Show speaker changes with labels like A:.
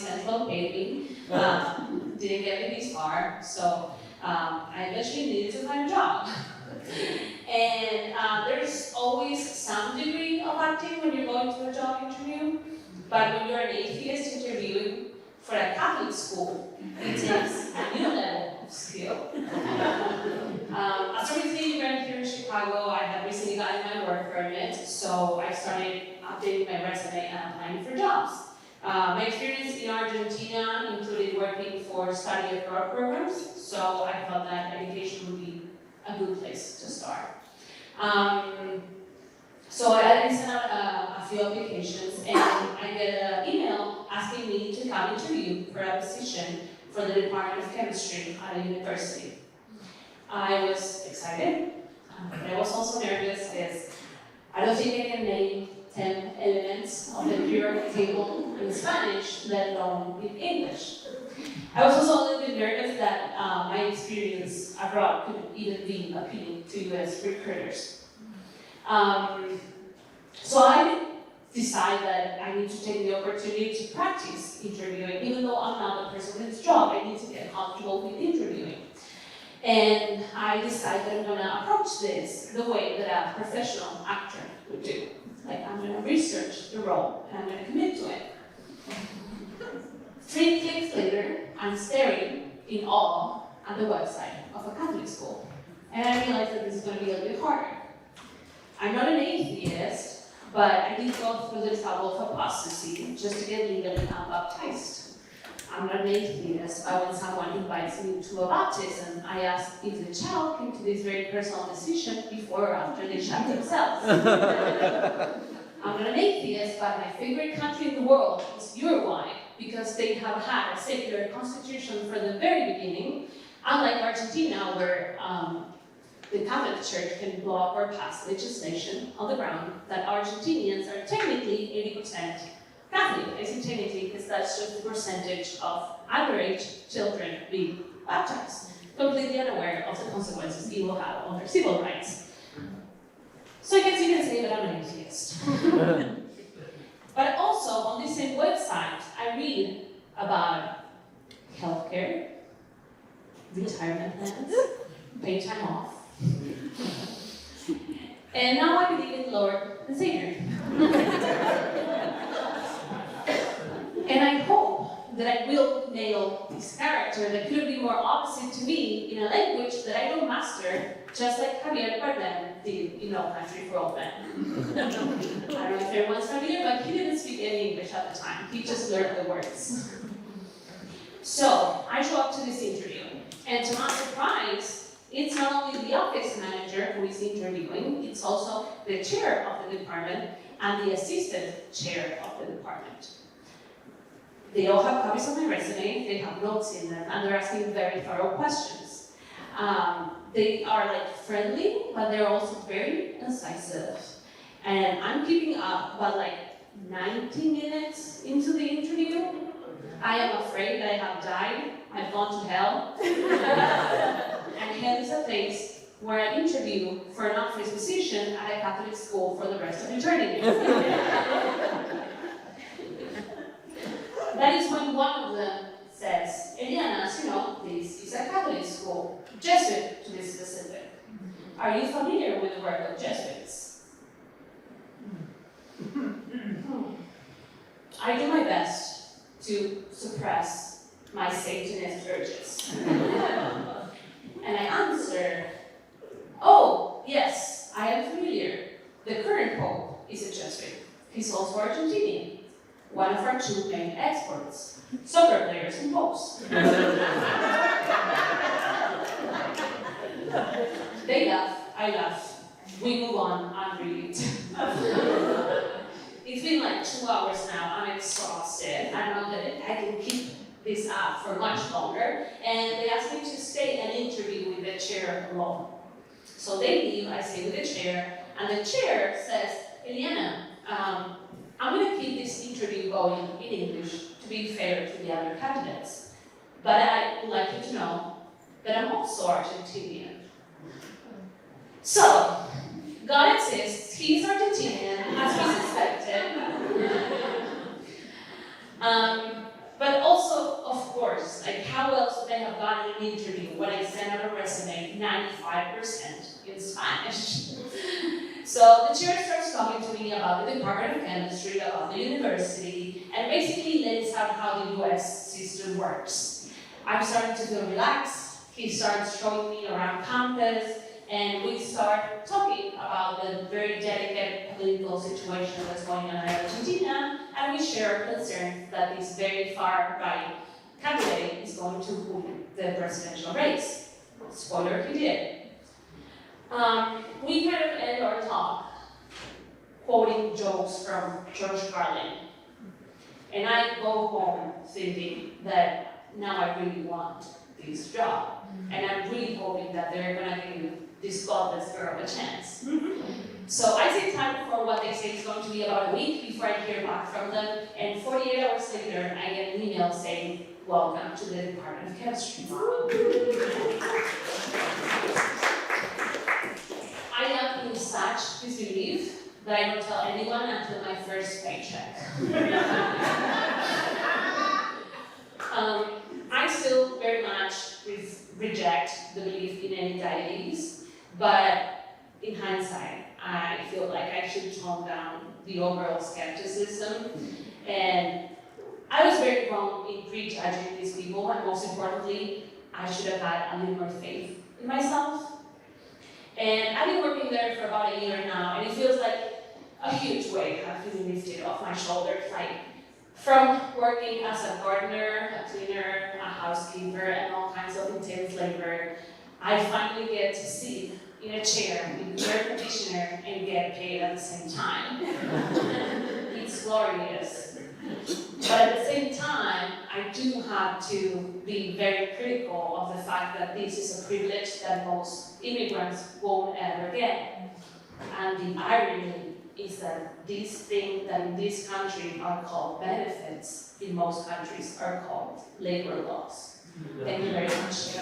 A: central paid me. Didn't get me this far, so I eventually needed to find a job. And there's always some degree of acting when you're going to a job interview, but when you're an atheist interviewing for a Catholic school, it takes a new level of skill. After visiting grad here in Chicago, I had recently gotten my work permit, so I started updating my resume and applying for jobs. My experience in Argentina included working for study abroad programs, so I felt that education would be a good place to start. So I sent out a few applications, and I get an email asking me to come interview for a position for the Department of Chemistry at a university. I was excited, but I was also nervous because I don't think I can name 10 elements of the periodic table in Spanish, let alone in English. I was also a little bit nervous that my experience abroad could even be appealing to US recruiters. So I decided that I need to take the opportunity to practice interviewing. Even though I'm not the person with this job, I need to get comfortable with interviewing. And I decided that I'm going to approach this the way that a professional actor would do. Like, I'm going to research the role and I'm going to commit to it. 3 clicks later, I'm staring in awe at the website of a Catholic school. And I realized that this is going to be a little bit harder. I'm not an atheist, but I did go through the trouble of apostasy just to get legally baptized. I'm not an atheist, but when someone invites me to a baptism, I ask if the child came to this very personal decision before or after they shot themselves. I'm not an atheist, but my favorite country in the world is Uruguay, because they have had a secular constitution from the very beginning, unlike Argentina, where the Catholic Church can block or pass legislation on the ground that Argentinians are technically 80% Catholic. I say technically because that's just the percentage of underage children being baptized, completely unaware of the consequences it will have on their civil rights. So I guess you can say that I'm an atheist. But also, on this same website, I read about healthcare, retirement plans, paid time off, and now I believe in Lord and Savior. And I hope that I will nail this character that could be more opposite to me in a language that I don't master, just like Javier Bardem did in No Country for Old Men. I don't know if everyone's familiar, but he didn't speak any English at the time. He just learned the words. So I show up to this interview, and to my surprise, it's not only the office manager who is interviewing, it's also the chair of the department and the assistant chair of the department. They all have copies of my resume, they have notes in them, and they're asking very thorough questions. They are like friendly, but they're also very incisive. And I'm keeping up, but like 90 minutes into the interview, I am afraid that I have died, I've gone to hell. And hell is a place where I interview for an office position at a Catholic school for the rest of eternity. That is when one of them says, Eliana, as you know, this is a Catholic school, Jesuit to be specific. Are you familiar with the work of Jesuits? I do my best to suppress my Satanist urges. And I answer, oh, yes, I am familiar. The current Pope is a Jesuit. He's also Argentinian. One of our 2 main exports, soccer players and popes. They laugh, I laugh. We move on, I'm relieved. It's been like 2 hours now, I'm exhausted. I know that I can keep this up for much longer, and they asked me to stay and interview with the chair alone. So they leave, I stay with the chair, and the chair says, Eliana, I'm going to keep this interview going in English to be fair to the other candidates. But I would like you to know that I'm also Argentinian. So, God exists, he's Argentinian, as we suspected. But also, of course, like how else would I have gotten an interview when I sent out a resume 95% in Spanish? So the chair starts talking to me about the Department of Chemistry, about the university, and basically lays out how the US system works. I'm starting to feel relaxed. He starts showing me around campus, and we start talking about the very delicate political situation that's going on in Argentina, and we share concerns that this very far-right candidate is going to win the presidential race. Spoiler, he did. We kind of end our talk quoting jokes from George Carlin. And I go home thinking that now I really want this job. And I'm really hoping that they're gonna give this godless girl a chance. So I take time for what they say is going to be about a week before I hear back from them, and 48 hours later, I get an email saying, welcome to the Department of Chemistry. I am in such disbelief that I don't tell anyone until my first paycheck. I still very much reject the belief in any deities, but in hindsight, I feel like I should tone down the overall skepticism. And I was very wrong in prejudging these people, and most importantly, I should have had a little more faith in myself. And I've been working there for about a year now, and it feels like a huge weight has been lifted off my shoulders. Like, from working as a gardener, a cleaner, a housekeeper, and all kinds of intense labor, I finally get to sit in a chair with air conditioner and get paid at the same time. It's glorious. But at the same time, I do have to be very critical of the fact that this is a privilege that most immigrants won't ever get. And the irony is that these things that in this country are called benefits, in most countries are called labor laws. Thank you very much.